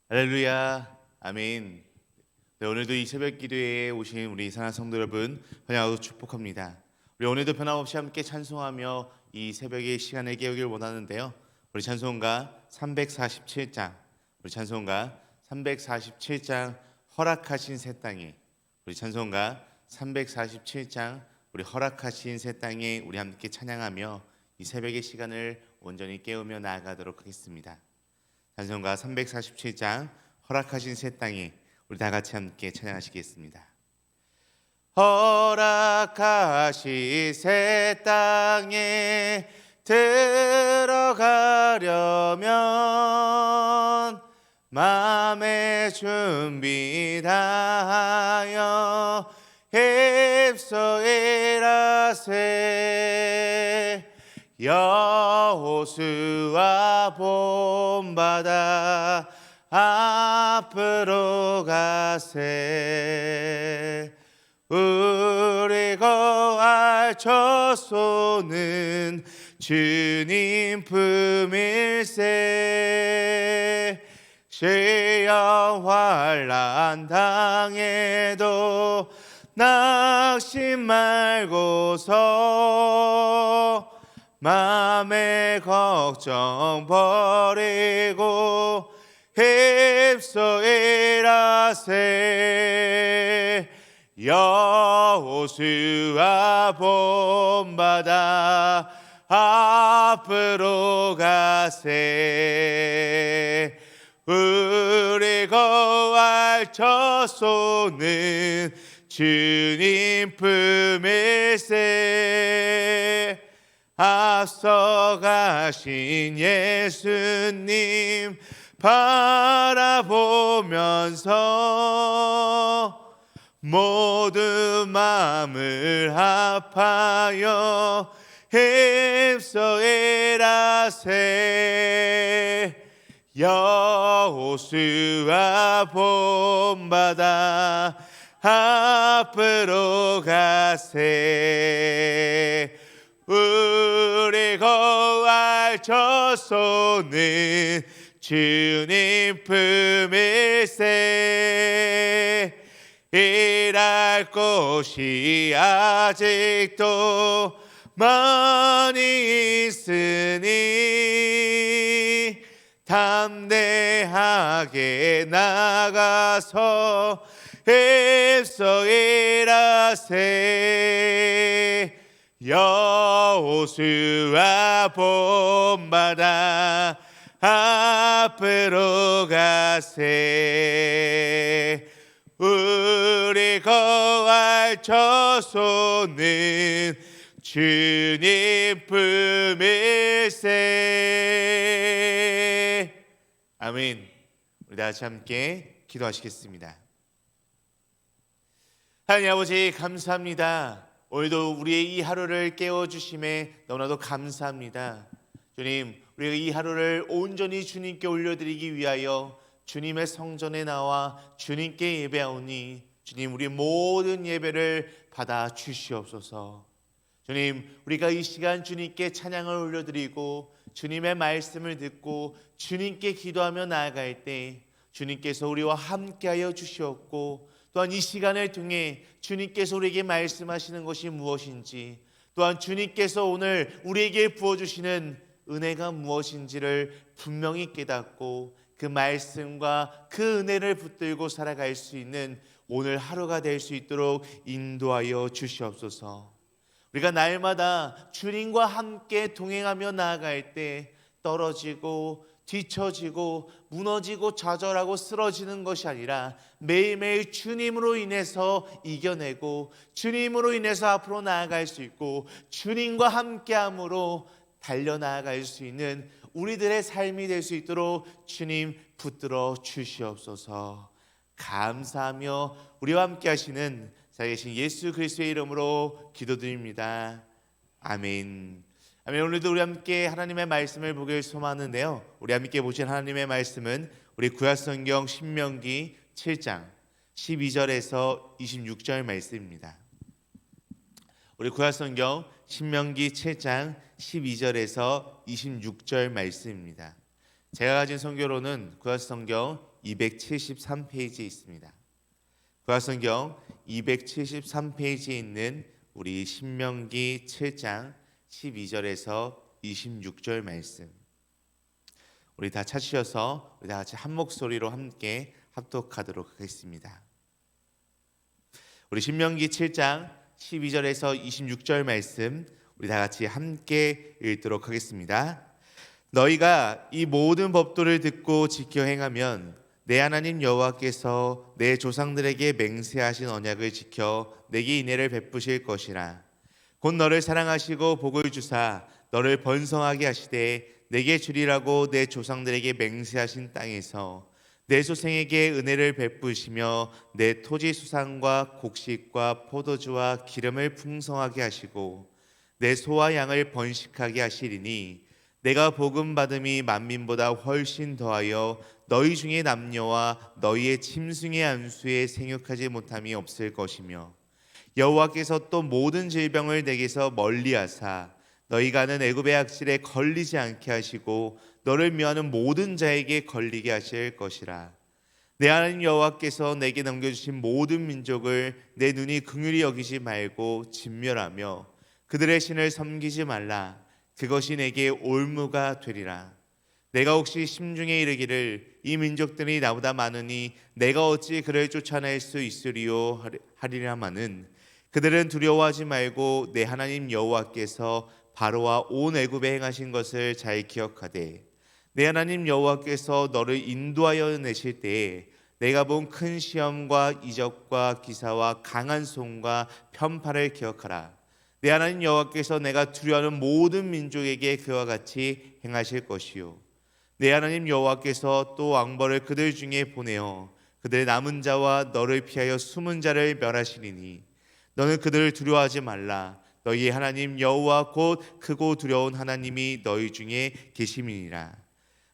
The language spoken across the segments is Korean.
할렐루야, 아멘. 네, 오늘도 이 새벽 기도회에 오신 우리 사랑하는 성도 여러분 환영하고 축복합니다. 우리 오늘도 변함없이 함께 찬송하며 이 새벽의 시간을 깨우길 원하는데요. 우리 찬송가 347장, 우리 찬송가 347장 허락하신 새 땅에, 우리 찬송가 347장 우리 허락하신 새 땅에 우리 함께 찬양하며 이 새벽의 시간을 온전히 깨우며 나아가도록 하겠습니다. 찬송가 347장 허락하신 새 땅에 우리 다 같이 함께 찬양하시겠습니다. 허락하신 새 땅에 들어가려면 마음의 준비 다하여 휩서이라세 여호수아 본받아 앞으로 가세 우리 거할 처소는 주님 품일세 시험 환난 당해도 낙심 말고서 맘의 걱정 버리고 휩서이라세 여호수아 본받아 앞으로 가세 우리 거할 처소는 주님 품일세 앞서가신 예수님 바라보면서 모든 마음을 합하여 휩서이라세 여호수아 본받아 앞으로 가세 우리 거할 처소는 주님 품일세 일할 곳이 아직도 많이 있으니 담대하게 나가서 휩서이라세 여호수아 본받아 앞으로 가세 우리 거할 처소는 주님 품일세 아멘. 우리 다 같이 함께 기도하시겠습니다. 하나님 아버지 감사합니다. 오늘도 우리의 이 하루를 깨워주심에 너무나도 감사합니다. 주님, 우리가 이 하루를 온전히 주님께 올려드리기 위하여 주님의 성전에 나와 주님께 예배하오니 주님 우리 모든 예배를 받아 주시옵소서. 주님, 우리가 이 시간 주님께 찬양을 올려드리고 주님의 말씀을 듣고 주님께 기도하며 나아갈 때 주님께서 우리와 함께하여 주시옵고 또한 이 시간을 통해 주님께서 우리에게 말씀하시는 것이 무엇인지 또한 주님께서 오늘 우리에게 부어주시는 은혜가 무엇인지를 분명히 깨닫고 그 말씀과 그 은혜를 붙들고 살아갈 수 있는 오늘 하루가 될 수 있도록 인도하여 주시옵소서. 우리가 날마다 주님과 함께 동행하며 나아갈 때 떨어지고 뒤처지고 무너지고 좌절하고 쓰러지는 것이 아니라 매일매일 주님으로 인해서 이겨내고 주님으로 인해서 앞으로 나아갈 수 있고 주님과 함께함으로 달려나아갈 수 있는 우리들의 삶이 될 수 있도록 주님 붙들어 주시옵소서. 감사하며 우리와 함께 하시는 살아계신 예수 그리스도의 이름으로 기도드립니다. 아멘. 아멘. 오늘도 우리 함께 하나님의 말씀을 보길 소망하는데요, 우리 함께 보실 하나님의 말씀은 우리 구약성경 신명기 7장 12절에서 26절 말씀입니다. 우리 구약성경 신명기 7장 12절에서 26절 말씀입니다. 제가 가진 성경로는 구약성경 273페이지에 있습니다. 구약성경 273페이지에 있는 우리 신명기 7장 12절에서 26절 말씀, 우리 다 찾으셔서 우리 다 같이 한 목소리로 함께 합독하도록 하겠습니다. 우리 신명기 7장 12절에서 26절 말씀 우리 다 같이 함께 읽도록 하겠습니다. 너희가 이 모든 법도를 듣고 지켜 행하면 내 하나님 여호와께서 내 조상들에게 맹세하신 언약을 지켜 내게 인애를 베푸실 것이라. 곧 너를 사랑하시고 복을 주사 너를 번성하게 하시되 내게 주리라고 내 조상들에게 맹세하신 땅에서 내 소생에게 은혜를 베푸시며 내 토지 수산과 곡식과 포도주와 기름을 풍성하게 하시고 내 소와 양을 번식하게 하시리니 내가 복음 받음이 만민보다 훨씬 더하여 너희 중에 남녀와 너희의 짐승의 안수에 생육하지 못함이 없을 것이며 여호와께서 또 모든 질병을 내게서 멀리하사 너희가 하는 애굽의 악질에 걸리지 않게 하시고 너를 미워하는 모든 자에게 걸리게 하실 것이라. 내 하나님 여호와께서 내게 넘겨주신 모든 민족을 내 눈이 긍휼히 여기지 말고 진멸하며 그들의 신을 섬기지 말라. 그것이 내게 올무가 되리라. 내가 혹시 심중에 이르기를 이 민족들이 나보다 많으니 내가 어찌 그를 쫓아낼 수 있으리요 하리라마는 그들은 두려워하지 말고 내 하나님 여호와께서 바로와 온 애굽에 행하신 것을 잘 기억하되 내 하나님 여호와께서 너를 인도하여 내실 때에 내가 본 큰 시험과 이적과 기사와 강한 손과 편팔을 기억하라. 내 하나님 여호와께서 내가 두려워하는 모든 민족에게 그와 같이 행하실 것이요 내 하나님 여호와께서 또 왕벌을 그들 중에 보내어 그들의 남은 자와 너를 피하여 숨은 자를 멸하시리니 너는 그들을 두려워하지 말라. 너희의 하나님 여호와 곧 크고 두려운 하나님이 너희 중에 계심이니라.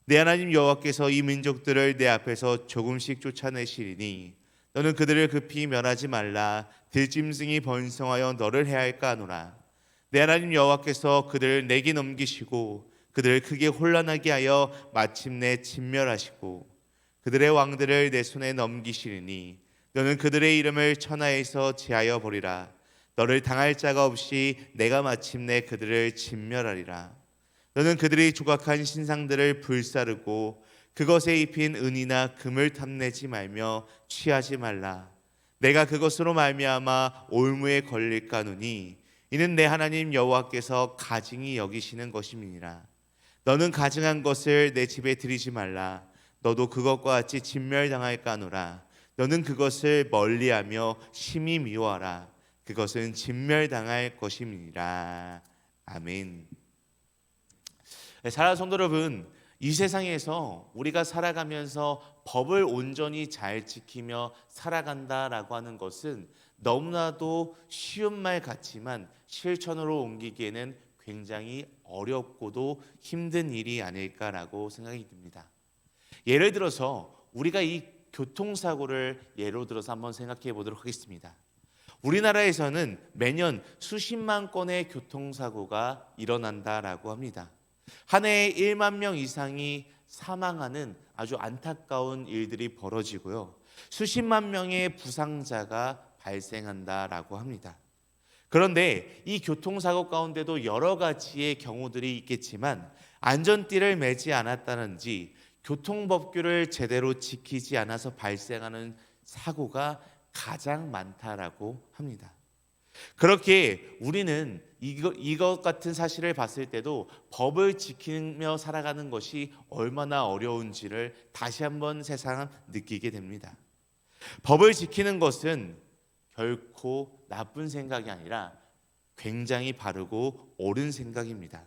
내 하나님 여호와께서 이 민족들을 내 앞에서 조금씩 쫓아내시리니 너는 그들을 급히 멸하지 말라. 들짐승이 번성하여 너를 해할까 하노라. 내 하나님 여호와께서 그들을 내게 넘기시고 그들을 크게 혼란하게 하여 마침내 진멸하시고 그들의 왕들을 내 손에 넘기시리니 너는 그들의 이름을 천하에서 제하여 버리라. 너를 당할 자가 없이 내가 마침내 그들을 진멸하리라. 너는 그들이 조각한 신상들을 불사르고 그것에 입힌 은이나 금을 탐내지 말며 취하지 말라. 내가 그것으로 말미암아 올무에 걸릴까 하노니 이는 내 하나님 여호와께서 가증히 여기시는 것임이니라. 너는 가증한 것을 내 집에 들이지 말라. 너도 그것과 같이 진멸당할까 하노라. 너는 그것을 멀리하며 심히 미워하라. 그것은 진멸당할 것임이니라. 아멘. 사랑하는 성도 여러분, 이 세상에서 우리가 살아가면서 법을 온전히 잘 지키며 살아간다라고 하는 것은 너무나도 쉬운 말 같지만 실천으로 옮기기에는 굉장히 어렵고도 힘든 일이 아닐까라고 생각이 듭니다. 예를 들어서 우리가 이 교통사고를 예로 들어서 한번 생각해 보도록 하겠습니다. 우리나라에서는 매년 수십만 건의 교통사고가 일어난다라고 합니다. 한 해에 1만 명 이상이 사망하는 아주 안타까운 일들이 벌어지고요. 수십만 명의 부상자가 발생한다라고 합니다. 그런데 이 교통사고 가운데도 여러 가지의 경우들이 있겠지만 안전띠를 매지 않았다든지 교통법규를 제대로 지키지 않아서 발생하는 사고가 가장 많다라고 합니다. 그렇게 우리는 이것 같은 사실을 봤을 때도 법을 지키며 살아가는 것이 얼마나 어려운지를 다시 한번 세상은 느끼게 됩니다. 법을 지키는 것은 결코 나쁜 생각이 아니라 굉장히 바르고 옳은 생각입니다.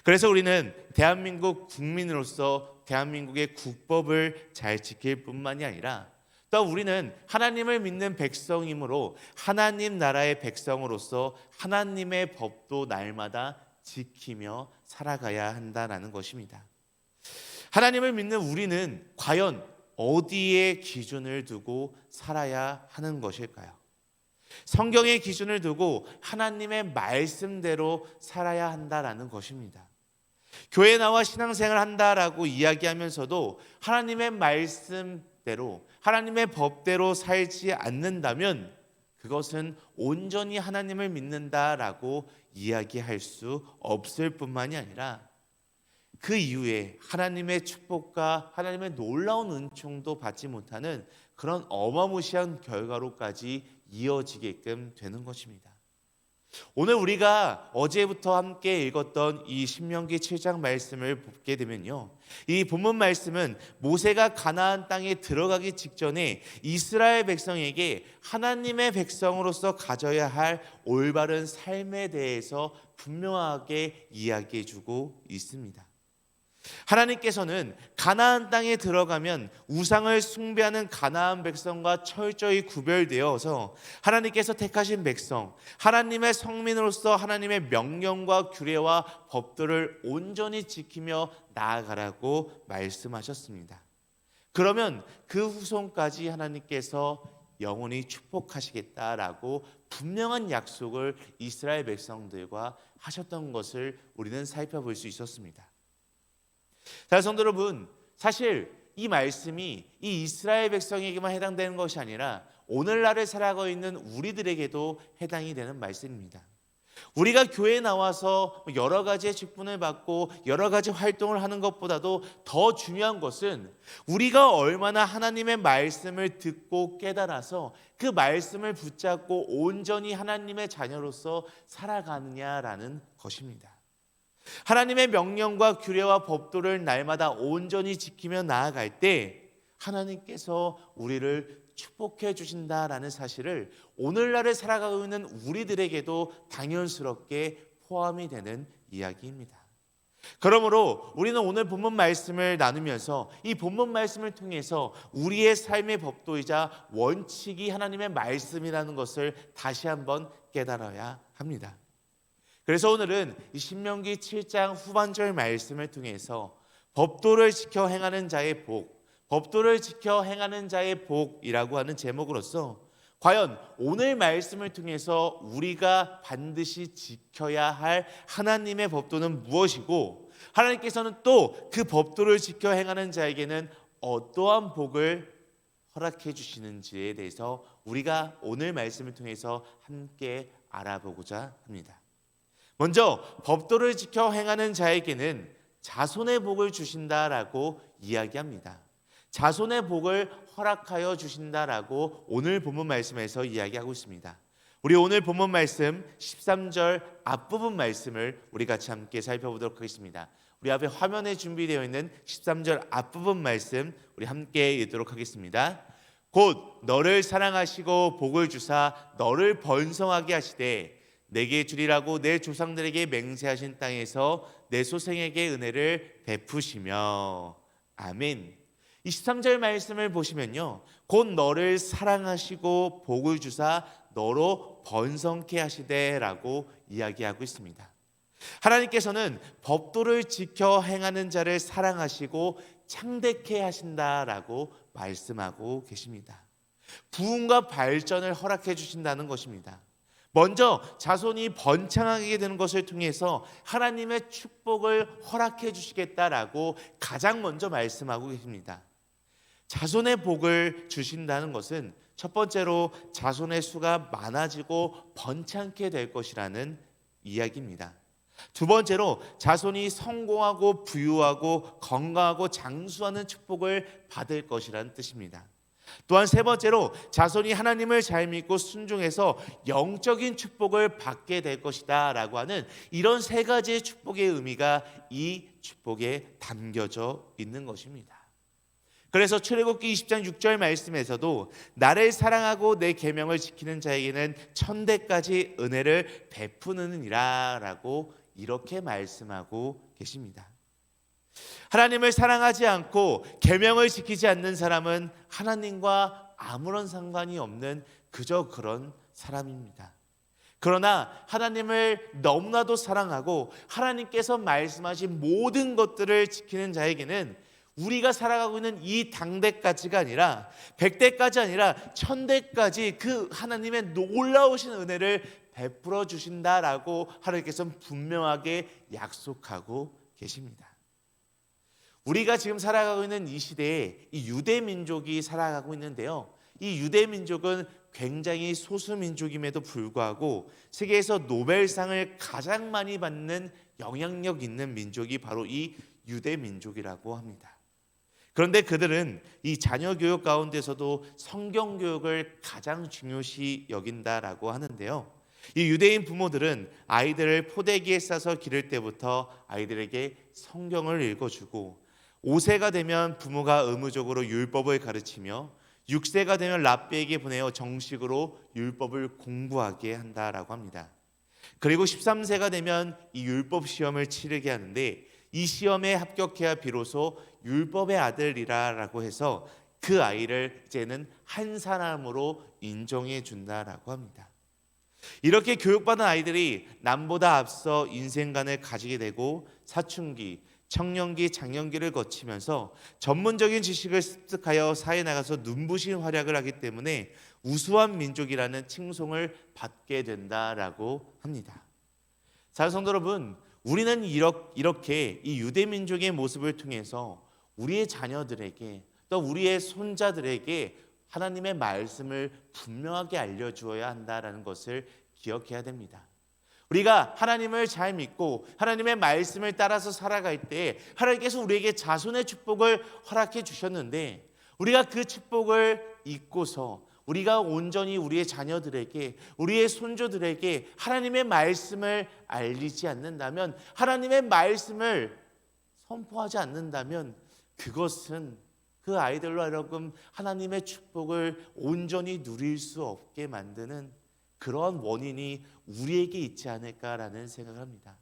그래서 우리는 대한민국 국민으로서 대한민국의 국법을 잘 지킬 뿐만이 아니라 또 우리는 하나님을 믿는 백성이므로 하나님 나라의 백성으로서 하나님의 법도 날마다 지키며 살아가야 한다는 것입니다. 하나님을 믿는 우리는 과연 어디에 기준을 두고 살아야 하는 것일까요? 성경의 기준을 두고 하나님의 말씀대로 살아야 한다는 것입니다. 교회 나와 신앙생활 한다라고 이야기하면서도 하나님의 말씀 뜻대로 하나님의 법대로 살지 않는다면 그것은 온전히 하나님을 믿는다라고 이야기할 수 없을 뿐만이 아니라 그 이후에 하나님의 축복과 하나님의 놀라운 은총도 받지 못하는 그런 어마무시한 결과로까지 이어지게끔 되는 것입니다. 오늘 우리가 어제부터 함께 읽었던 이 신명기 7장 말씀을 보게 되면요, 이 본문 말씀은 모세가 가나안 땅에 들어가기 직전에 이스라엘 백성에게 하나님의 백성으로서 가져야 할 올바른 삶에 대해서 분명하게 이야기해주고 있습니다. 하나님께서는 가나안 땅에 들어가면 우상을 숭배하는 가나안 백성과 철저히 구별되어서 하나님께서 택하신 백성, 하나님의 성민으로서 하나님의 명령과 규례와 법도를 온전히 지키며 나아가라고 말씀하셨습니다. 그러면 그 후손까지 하나님께서 영원히 축복하시겠다라고 분명한 약속을 이스라엘 백성들과 하셨던 것을 우리는 살펴볼 수 있었습니다. 자, 성도 여러분, 사실 이 말씀이 이 이스라엘 백성에게만 해당되는 것이 아니라 오늘날을 살아가고 있는 우리들에게도 해당이 되는 말씀입니다. 우리가 교회에 나와서 여러 가지의 직분을 받고 여러 가지 활동을 하는 것보다도 더 중요한 것은 우리가 얼마나 하나님의 말씀을 듣고 깨달아서 그 말씀을 붙잡고 온전히 하나님의 자녀로서 살아가느냐라는 것입니다. 하나님의 명령과 규례와 법도를 날마다 온전히 지키며 나아갈 때 하나님께서 우리를 축복해 주신다라는 사실을 오늘날을 살아가고 있는 우리들에게도 당연스럽게 포함이 되는 이야기입니다. 그러므로 우리는 오늘 본문 말씀을 나누면서 이 본문 말씀을 통해서 우리의 삶의 법도이자 원칙이 하나님의 말씀이라는 것을 다시 한번 깨달아야 합니다. 그래서 오늘은 이 신명기 7장 후반절 말씀을 통해서 법도를 지켜 행하는 자의 복, 법도를 지켜 행하는 자의 복이라고 하는 제목으로서 과연 오늘 말씀을 통해서 우리가 반드시 지켜야 할 하나님의 법도는 무엇이고 하나님께서는 또 그 법도를 지켜 행하는 자에게는 어떠한 복을 허락해 주시는지에 대해서 우리가 오늘 말씀을 통해서 함께 알아보고자 합니다. 먼저 법도를 지켜 행하는 자에게는 자손의 복을 주신다라고 이야기합니다. 자손의 복을 허락하여 주신다라고 오늘 본문 말씀에서 이야기하고 있습니다. 우리 오늘 본문 말씀 13절 앞부분 말씀을 우리 같이 함께 살펴보도록 하겠습니다. 우리 앞에 화면에 준비되어 있는 13절 앞부분 말씀 우리 함께 읽도록 하겠습니다. 곧 너를 사랑하시고 복을 주사 너를 번성하게 하시되 내게 주리라고 내 조상들에게 맹세하신 땅에서 내 소생에게 은혜를 베푸시며. 아멘. 23절 말씀을 보시면요, 곧 너를 사랑하시고 복을 주사 너로 번성케 하시되라고 이야기하고 있습니다. 하나님께서는 법도를 지켜 행하는 자를 사랑하시고 창대케 하신다라고 말씀하고 계십니다. 부흥과 발전을 허락해 주신다는 것입니다. 먼저 자손이 번창하게 되는 것을 통해서 하나님의 축복을 허락해 주시겠다라고 가장 먼저 말씀하고 계십니다. 자손의 복을 주신다는 것은 첫 번째로 자손의 수가 많아지고 번창케 될 것이라는 이야기입니다. 두 번째로 자손이 성공하고 부유하고 건강하고 장수하는 축복을 받을 것이라는 뜻입니다. 또한 세 번째로 자손이 하나님을 잘 믿고 순종해서 영적인 축복을 받게 될 것이다 라고 하는 이런 세 가지의 축복의 의미가 이 축복에 담겨져 있는 것입니다. 그래서 출애굽기 20장 6절 말씀에서도 나를 사랑하고 내 계명을 지키는 자에게는 천대까지 은혜를 베푸느니라 라고 이렇게 말씀하고 계십니다. 하나님을 사랑하지 않고 계명을 지키지 않는 사람은 하나님과 아무런 상관이 없는 그저 그런 사람입니다. 그러나 하나님을 너무나도 사랑하고 하나님께서 말씀하신 모든 것들을 지키는 자에게는 우리가 살아가고 있는 이 당대까지가 아니라 100대까지 아니라 1000대까지 그 하나님의 놀라우신 은혜를 베풀어 주신다라고 하나님께서는 분명하게 약속하고 계십니다. 우리가 지금 살아가고 있는 이 시대에 이 유대 민족이 살아가고 있는데요. 이 유대 민족은 굉장히 소수 민족임에도 불구하고 세계에서 노벨상을 가장 많이 받는 영향력 있는 민족이 바로 이 유대 민족이라고 합니다. 그런데 그들은 이 자녀 교육 가운데서도 성경 교육을 가장 중요시 여긴다라고 하는데요. 이 유대인 부모들은 아이들을 포대기에 싸서 기를 때부터 아이들에게 성경을 읽어주고 5세가 되면 부모가 의무적으로 율법을 가르치며 6세가 되면 랍비에게 보내어 정식으로 율법을 공부하게 한다라고 합니다. 그리고 13세가 되면 이 율법 시험을 치르게 하는데 이 시험에 합격해야 비로소 율법의 아들이라고 해서 그 아이를 이제는 한 사람으로 인정해 준다라고 합니다. 이렇게 교육받은 아이들이 남보다 앞서 인생관을 가지게 되고 사춘기, 청년기, 장년기를 거치면서 전문적인 지식을 습득하여 사회에 나가서 눈부신 활약을 하기 때문에 우수한 민족이라는 칭송을 받게 된다라고 합니다. 자, 성도 여러분, 우리는 이렇게 이 유대 민족의 모습을 통해서 우리의 자녀들에게 또 우리의 손자들에게 하나님의 말씀을 분명하게 알려주어야 한다라는 것을 기억해야 됩니다. 우리가 하나님을 잘 믿고 하나님의 말씀을 따라서 살아갈 때 하나님께서 우리에게 자손의 축복을 허락해 주셨는데 우리가 그 축복을 잊고서 우리가 온전히 우리의 자녀들에게 우리의 손주들에게 하나님의 말씀을 알리지 않는다면 하나님의 말씀을 선포하지 않는다면 그것은 그 아이들로 하여금 하나님의 축복을 온전히 누릴 수 없게 만드는 그러한 원인이 우리에게 있지 않을까라는 생각을 합니다.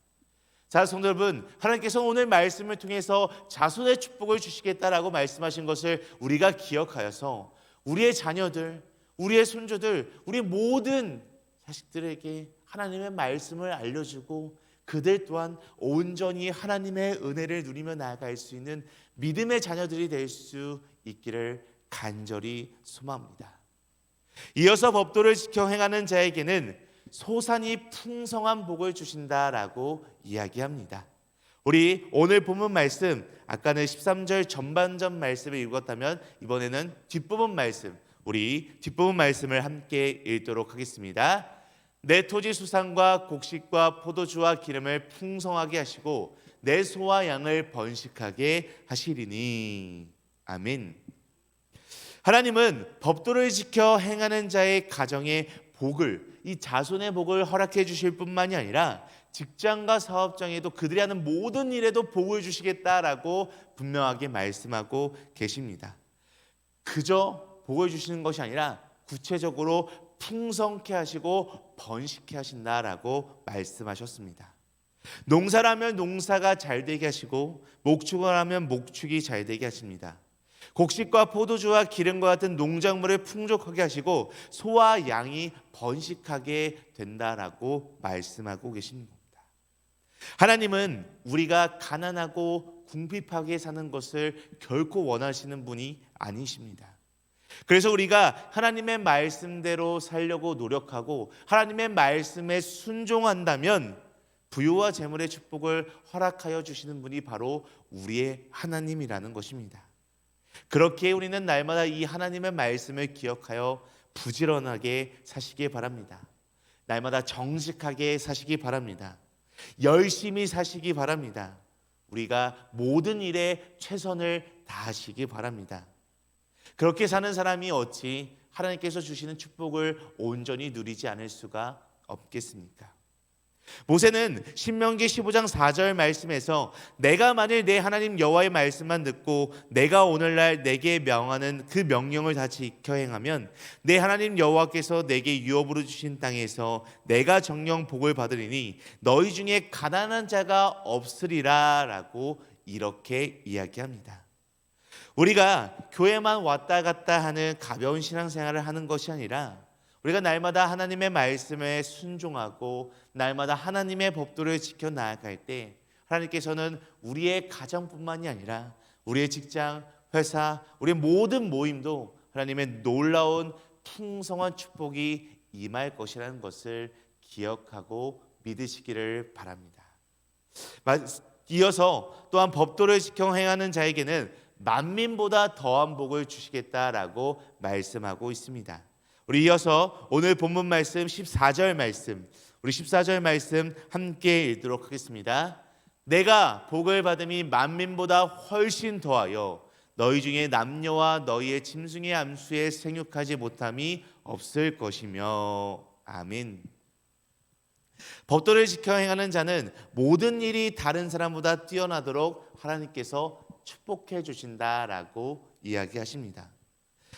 자, 성도 여러분, 하나님께서 오늘 말씀을 통해서 자손의 축복을 주시겠다라고 말씀하신 것을 우리가 기억하여서 우리의 자녀들, 우리의 손주들, 우리 모든 자식들에게 하나님의 말씀을 알려주고 그들 또한 온전히 하나님의 은혜를 누리며 나아갈 수 있는 믿음의 자녀들이 될 수 있기를 간절히 소망합니다. 이어서 법도를 지켜 행하는 자에게는 소산이 풍성한 복을 주신다라고 이야기합니다. 우리 오늘 본문 말씀, 아까는 13절 전반전 말씀을 읽었다면 이번에는 뒷부분 말씀, 우리 뒷부분 말씀을 함께 읽도록 하겠습니다. 내 토지 수산과 곡식과 포도주와 기름을 풍성하게 하시고 내 소와 양을 번식하게 하시리니. 아멘. 하나님은 법도를 지켜 행하는 자의 가정의 복을, 이 자손의 복을 허락해 주실 뿐만이 아니라 직장과 사업장에도 그들이 하는 모든 일에도 복을 주시겠다라고 분명하게 말씀하고 계십니다. 그저 복을 주시는 것이 아니라 구체적으로 풍성케 하시고 번식케 하신다라고 말씀하셨습니다. 농사를 하면 농사가 잘 되게 하시고 목축을 하면 목축이 잘 되게 하십니다. 곡식과 포도주와 기름과 같은 농작물을 풍족하게 하시고 소와 양이 번식하게 된다라고 말씀하고 계십니다. 하나님은 우리가 가난하고 궁핍하게 사는 것을 결코 원하시는 분이 아니십니다. 그래서 우리가 하나님의 말씀대로 살려고 노력하고 하나님의 말씀에 순종한다면 부유와 재물의 축복을 허락하여 주시는 분이 바로 우리의 하나님이라는 것입니다. 그렇게 우리는 날마다 이 하나님의 말씀을 기억하여 부지런하게 사시기 바랍니다. 날마다 정직하게 사시기 바랍니다. 열심히 사시기 바랍니다. 우리가 모든 일에 최선을 다하시기 바랍니다. 그렇게 사는 사람이 어찌 하나님께서 주시는 축복을 온전히 누리지 않을 수가 없겠습니까? 모세는 신명기 15장 4절 말씀에서 내가 만일 내 하나님 여호와의 말씀만 듣고 내가 오늘날 내게 명하는 그 명령을 다 지켜 행하면 내 하나님 여호와께서 내게 유업으로 주신 땅에서 내가 정령 복을 받으리니 너희 중에 가난한 자가 없으리라 라고 이렇게 이야기합니다. 우리가 교회만 왔다 갔다 하는 가벼운 신앙생활을 하는 것이 아니라 우리가 날마다 하나님의 말씀에 순종하고 날마다 하나님의 법도를 지켜 나아갈 때 하나님께서는 우리의 가정뿐만이 아니라 우리의 직장, 회사, 우리의 모든 모임도 하나님의 놀라운 풍성한 축복이 임할 것이라는 것을 기억하고 믿으시기를 바랍니다. 이어서 또한 법도를 지켜 행하는 자에게는 만민보다 더한 복을 주시겠다라고 말씀하고 있습니다. 우리 이어서 오늘 본문 말씀 14절 말씀, 우리 14절 말씀 함께 읽도록 하겠습니다. 내가 복을 받음이 만민보다 훨씬 더하여 너희 중에 남녀와 너희의 짐승의 암수에 생육하지 못함이 없을 것이며. 아멘. 법도를 지켜 행하는 자는 모든 일이 다른 사람보다 뛰어나도록 하나님께서 축복해 주신다라고 이야기하십니다.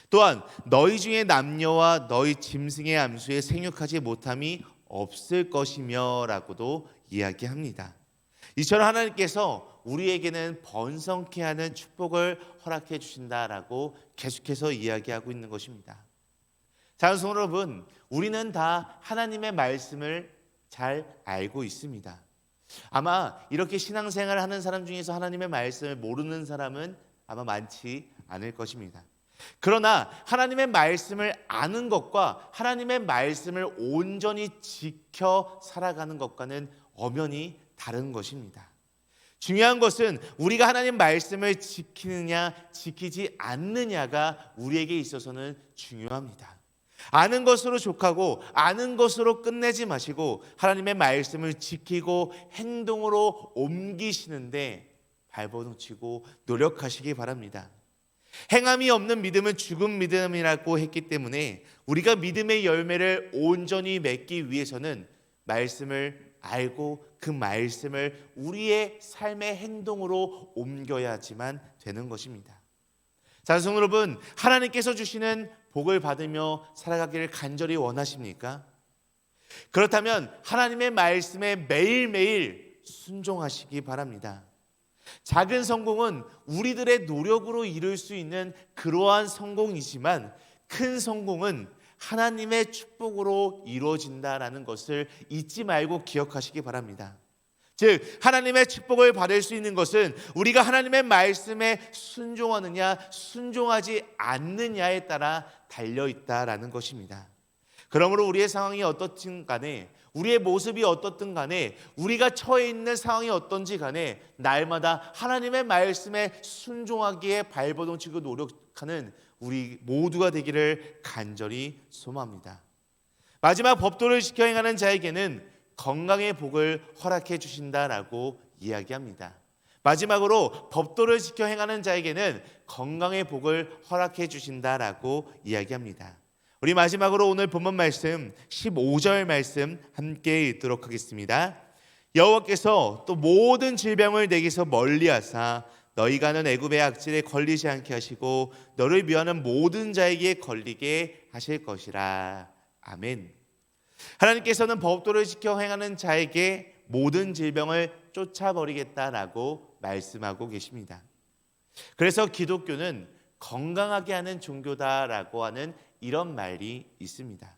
또한 너희 중에 남녀와 너희 짐승의 암수에 생육하지 못함이 없을 것이며 라고도 이야기합니다. 이처럼 하나님께서 우리에게는 번성케 하는 축복을 허락해 주신다라고 계속해서 이야기하고 있는 것입니다. 자녀 여러분, 우리는 다 하나님의 말씀을 잘 알고 있습니다. 아마 이렇게 신앙생활을 하는 사람 중에서 하나님의 말씀을 모르는 사람은 아마 많지 않을 것입니다. 그러나 하나님의 말씀을 아는 것과 하나님의 말씀을 온전히 지켜 살아가는 것과는 엄연히 다른 것입니다. 중요한 것은 우리가 하나님 말씀을 지키느냐 지키지 않느냐가 우리에게 있어서는 중요합니다. 아는 것으로 족하고 아는 것으로 끝내지 마시고 하나님의 말씀을 지키고 행동으로 옮기시는데 발버둥치고 노력하시기 바랍니다. 행함이 없는 믿음은 죽은 믿음이라고 했기 때문에 우리가 믿음의 열매를 온전히 맺기 위해서는 말씀을 알고 그 말씀을 우리의 삶의 행동으로 옮겨야지만 되는 것입니다. 자성 여러분, 하나님께서 주시는 복을 받으며 살아가기를 간절히 원하십니까? 그렇다면 하나님의 말씀에 매일매일 순종하시기 바랍니다. 작은 성공은 우리들의 노력으로 이룰 수 있는 그러한 성공이지만 큰 성공은 하나님의 축복으로 이루어진다라는 것을 잊지 말고 기억하시기 바랍니다. 즉 하나님의 축복을 받을 수 있는 것은 우리가 하나님의 말씀에 순종하느냐 순종하지 않느냐에 따라 달려있다라는 것입니다. 그러므로 우리의 상황이 어떻든 간에 우리의 모습이 어떻든 간에 우리가 처해 있는 상황이 어떤지 간에 날마다 하나님의 말씀에 순종하기에 발버둥치고 노력하는 우리 모두가 되기를 간절히 소망합니다. 마지막 법도를 지켜 행하는 자에게는 건강의 복을 허락해 주신다라고 이야기합니다. 마지막으로 법도를 지켜 행하는 자에게는 건강의 복을 허락해 주신다라고 이야기합니다. 우리 마지막으로 오늘 본문 말씀 15절 말씀 함께 읽도록 하겠습니다. 여호와께서 또 모든 질병을 내게서 멀리하사 너희가 하는 애굽의 악질에 걸리지 않게 하시고 너를 미워하는 모든 자에게 걸리게 하실 것이라. 아멘. 하나님께서는 법도를 지켜 행하는 자에게 모든 질병을 쫓아버리겠다라고 말씀하고 계십니다. 그래서 기독교는 건강하게 하는 종교다라고 하는 이런 말이 있습니다.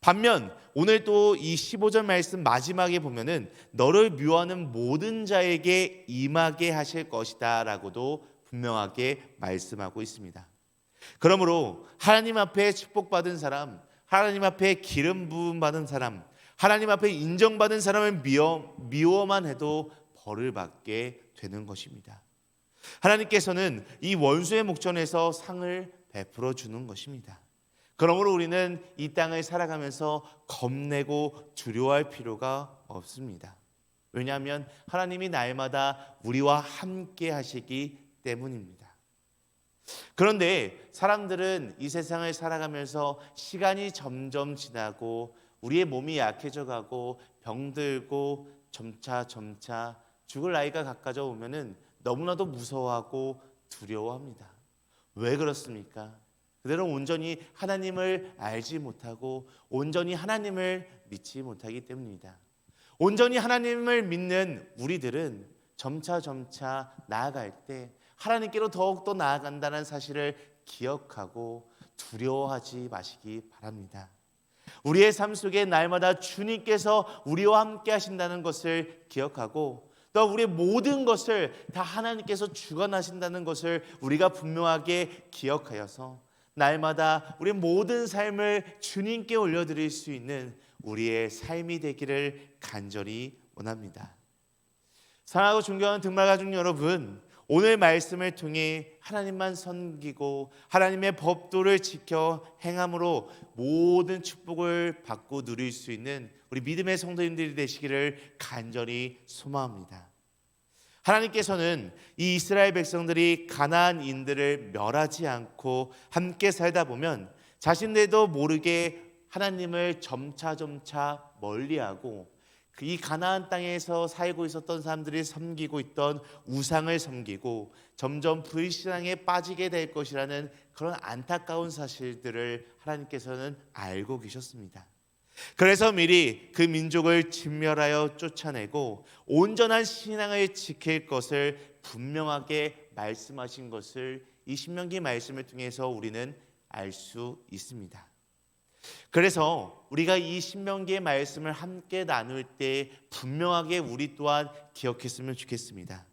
반면 오늘 또 이 15절 말씀 마지막에 보면은 너를 미워하는 모든 자에게 임하게 하실 것이다 라고도 분명하게 말씀하고 있습니다. 그러므로 하나님 앞에 축복받은 사람, 하나님 앞에 기름 부음 받은 사람, 하나님 앞에 인정받은 사람을 미워만 해도 벌을 받게 되는 것입니다. 하나님께서는 이 원수의 목전에서 상을 베풀어 주는 것입니다. 그러므로 우리는 이 땅을 살아가면서 겁내고 두려워할 필요가 없습니다. 왜냐하면 하나님이 날마다 우리와 함께 하시기 때문입니다. 그런데 사람들은 이 세상을 살아가면서 시간이 점점 지나고 우리의 몸이 약해져 가고 병들고 점차 죽을 나이가 가까워져 오면은 너무나도 무서워하고 두려워합니다. 왜 그렇습니까? 그들은 온전히 하나님을 알지 못하고 온전히 하나님을 믿지 못하기 때문입니다. 온전히 하나님을 믿는 우리들은 점차 나아갈 때 하나님께로 더욱더 나아간다는 사실을 기억하고 두려워하지 마시기 바랍니다. 우리의 삶 속에 날마다 주님께서 우리와 함께 하신다는 것을 기억하고 또 우리의 모든 것을 다 하나님께서 주관하신다는 것을 우리가 분명하게 기억하여서 날마다 우리의 모든 삶을 주님께 올려드릴 수 있는 우리의 삶이 되기를 간절히 원합니다. 사랑하고 존경하는 등말 가족 여러분, 오늘 말씀을 통해 하나님만 섬기고 하나님의 법도를 지켜 행함으로 모든 축복을 받고 누릴 수 있는 우리 믿음의 성도님들이 되시기를 간절히 소망합니다. 하나님께서는 이 이스라엘 백성들이 가나안인들을 멸하지 않고 함께 살다 보면 자신들도 모르게 하나님을 점차 멀리하고 이 가나안 땅에서 살고 있었던 사람들이 섬기고 있던 우상을 섬기고 점점 불신앙에 빠지게 될 것이라는 그런 안타까운 사실들을 하나님께서는 알고 계셨습니다. 그래서 미리 그 민족을 진멸하여 쫓아내고 온전한 신앙을 지킬 것을 분명하게 말씀하신 것을 이 신명기 말씀을 통해서 우리는 알 수 있습니다. 그래서 우리가 이 신명기의 말씀을 함께 나눌 때 분명하게 우리 또한 기억했으면 좋겠습니다.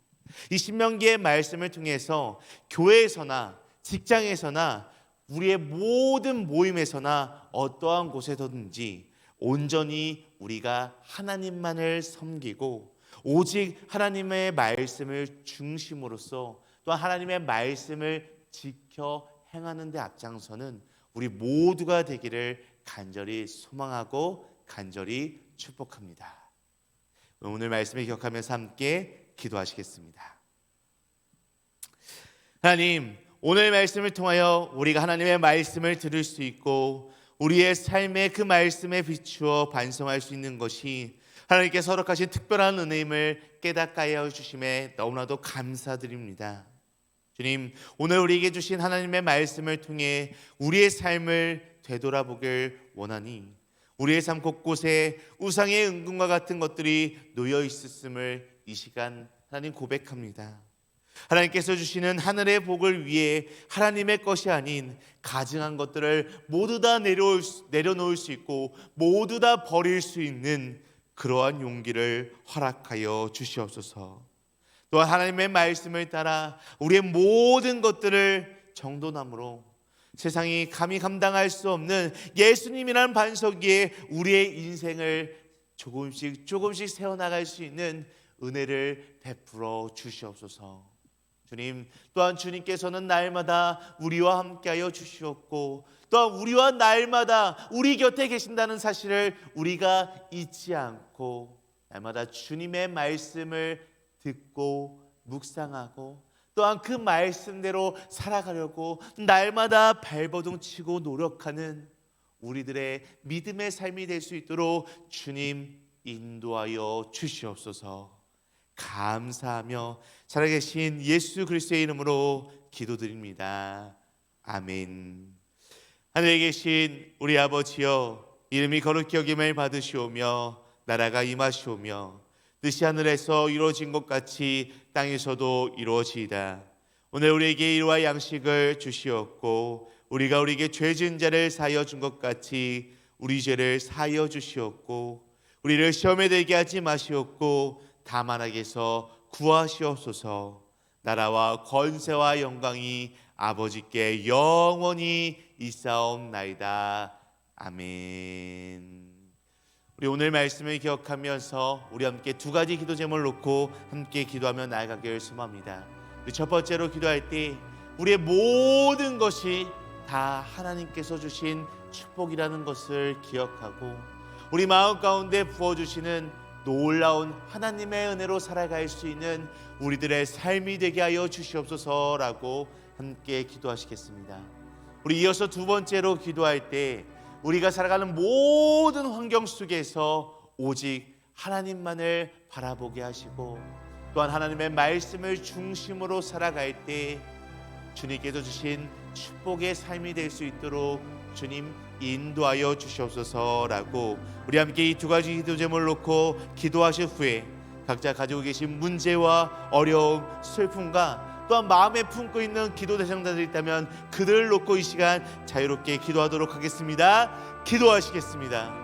이 신명기의 말씀을 통해서 교회에서나 직장에서나 우리의 모든 모임에서나 어떠한 곳에서든지 온전히 우리가 하나님만을 섬기고 오직 하나님의 말씀을 중심으로써 또 하나님의 말씀을 지켜 행하는 데 앞장서는 우리 모두가 되기를 간절히 소망하고 간절히 축복합니다. 오늘 말씀을 기억하면서 함께 기도하시겠습니다. 하나님, 오늘 말씀을 통하여 우리가 하나님의 말씀을 들을 수 있고 우리의 삶에 그 말씀에 비추어 반성할 수 있는 것이 하나님께서 허락하신 특별한 은혜임을 깨닫게 하여 주심에 너무나도 감사드립니다. 주님, 오늘 우리에게 주신 하나님의 말씀을 통해 우리의 삶을 되돌아보길 원하니 우리의 삶 곳곳에 우상의 은근과 같은 것들이 놓여 있었음을 이 시간 하나님 고백합니다. 하나님께서 주시는 하늘의 복을 위해 하나님의 것이 아닌 가증한 것들을 모두 다 내려놓을 수 있고 모두 다 버릴 수 있는 그러한 용기를 허락하여 주시옵소서. 또한 하나님의 말씀을 따라 우리의 모든 것들을 정돈함으로 세상이 감히 감당할 수 없는 예수님이라는 반석 위에 우리의 인생을 조금씩 세워나갈 수 있는 은혜를 베풀어 주시옵소서. 주님, 또한 주님께서는 날마다 우리와 함께하여 주시옵고 또한 우리와 날마다 우리 곁에 계신다는 사실을 우리가 잊지 않고 날마다 주님의 말씀을 듣고 묵상하고 또한 그 말씀대로 살아가려고 날마다 발버둥 치고 노력하는 우리들의 믿음의 삶이 될 수 있도록 주님 인도하여 주시옵소서. 감사하며 살아계신 예수 그리스도의 이름으로 기도드립니다. 아멘. 하늘에 계신 우리 아버지여, 이름이 거룩히 여김을 받으시오며 나라가 임하시오며 뜻이 하늘에서 이루어진 것 같이 땅에서도 이루어지이다. 오늘 우리에게 일과 양식을 주시옵고 우리가 우리에게 죄 지은 자를 사하여 준 것 같이 우리 죄를 사하여 주시옵고 우리를 시험에 들게 하지 마시옵고 다만 악에서 구하시옵소서. 나라와 권세와 영광이 아버지께 영원히 있사옵나이다. 아멘. 우리 오늘 말씀을 기억하면서 우리 함께 두 가지 기도 제목을 놓고 함께 기도하며 나아가기를 소망합니다. 우리 첫 번째로 기도할 때 우리의 모든 것이 다 하나님께서 주신 축복이라는 것을 기억하고 우리 마음 가운데 부어주시는 놀라운 하나님의 은혜로 살아갈 수 있는 우리들의 삶이 되게 하여 주시옵소서라고 함께 기도하시겠습니다. 우리 이어서 두 번째로 기도할 때 우리가 살아가는 모든 환경 속에서 오직 하나님만을 바라보게 하시고 또한 하나님의 말씀을 중심으로 살아갈 때 주님께서 주신 축복의 삶이 될 수 있도록 주님 인도하여 주시옵소서라고 우리 함께 이 두 가지 기도 제목을 놓고 기도하실 후에 각자 가지고 계신 문제와 어려움, 슬픔과 또한 마음에 품고 있는 기도 대상자들이 있다면 그들을 놓고 이 시간 자유롭게 기도하도록 하겠습니다. 기도하시겠습니다.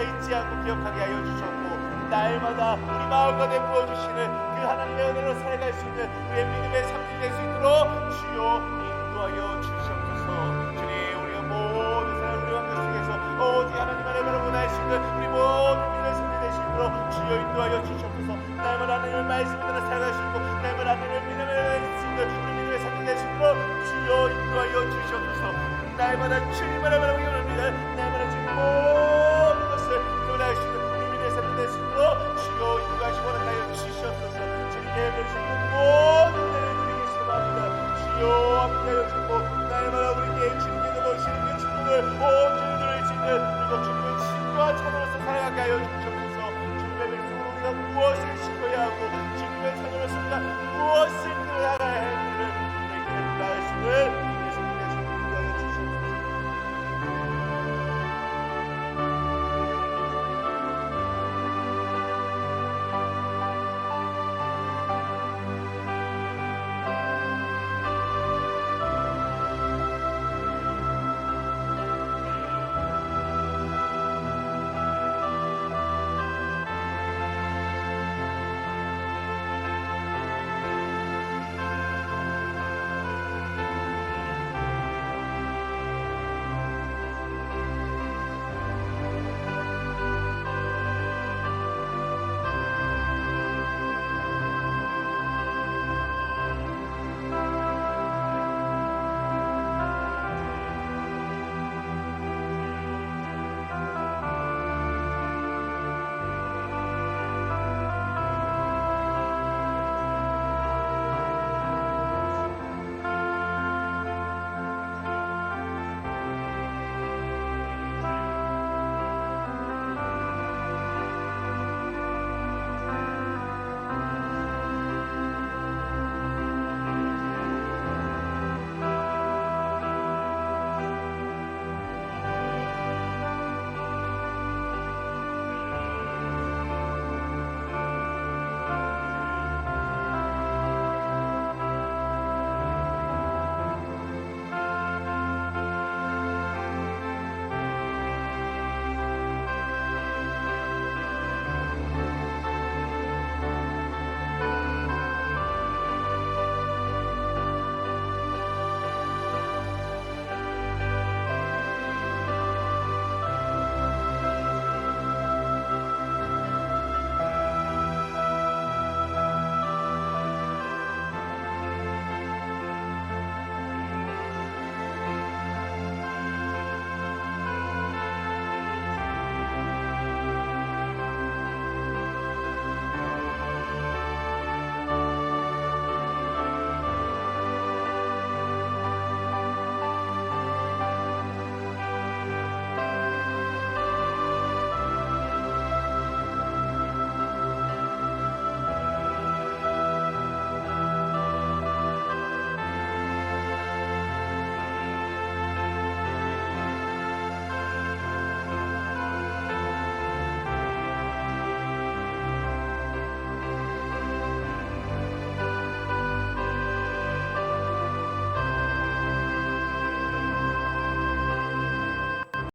잊지 않고 기억하게 하여 날마다 우리 마음가에 부어주시는 그 하나님의 은혜로 살아갈 수 있는 우리의 믿음의 삶이 될 수 있도록 주여 인도하여 주시옵소서. 주님, 우리가 모든 사람 우리 왕국 속에서 오직 하나님 안에 바라보나 할 수 있는 우리 모든 믿음의 삶이 될 수 있도록 주여 인도하여 주시옵소서. 날마다 하나님의 말씀을 따라 살아갈 수 있고 날마다 하나님의 믿음을 수 있는 우리 믿음의 삶이 될 수 있도록 주여 인도하여 주시옵소서. 날마다 주님만을 바라보기 원합니다. 날마다 주님 모든 것을 드러날 수 있는 우리 믿음의 삶이 될 수 있도록 주여 인도하시고 원하여 주시옵소서. 주님께 베푸시는 모든 은혜를 드리겠습니다. 주여 함께하여 주시고 날마다 우리에게 주님께 넘어오시는 그 축복을 온전히 누릴 수 있는 그리고 주님의 친구와 찬으로서 살아가게 하여 주시옵소서. 주님의 백성으로 우리가 무엇을 지켜야 하고 주님의 찬으로서 우리가 무엇을 들어가야 할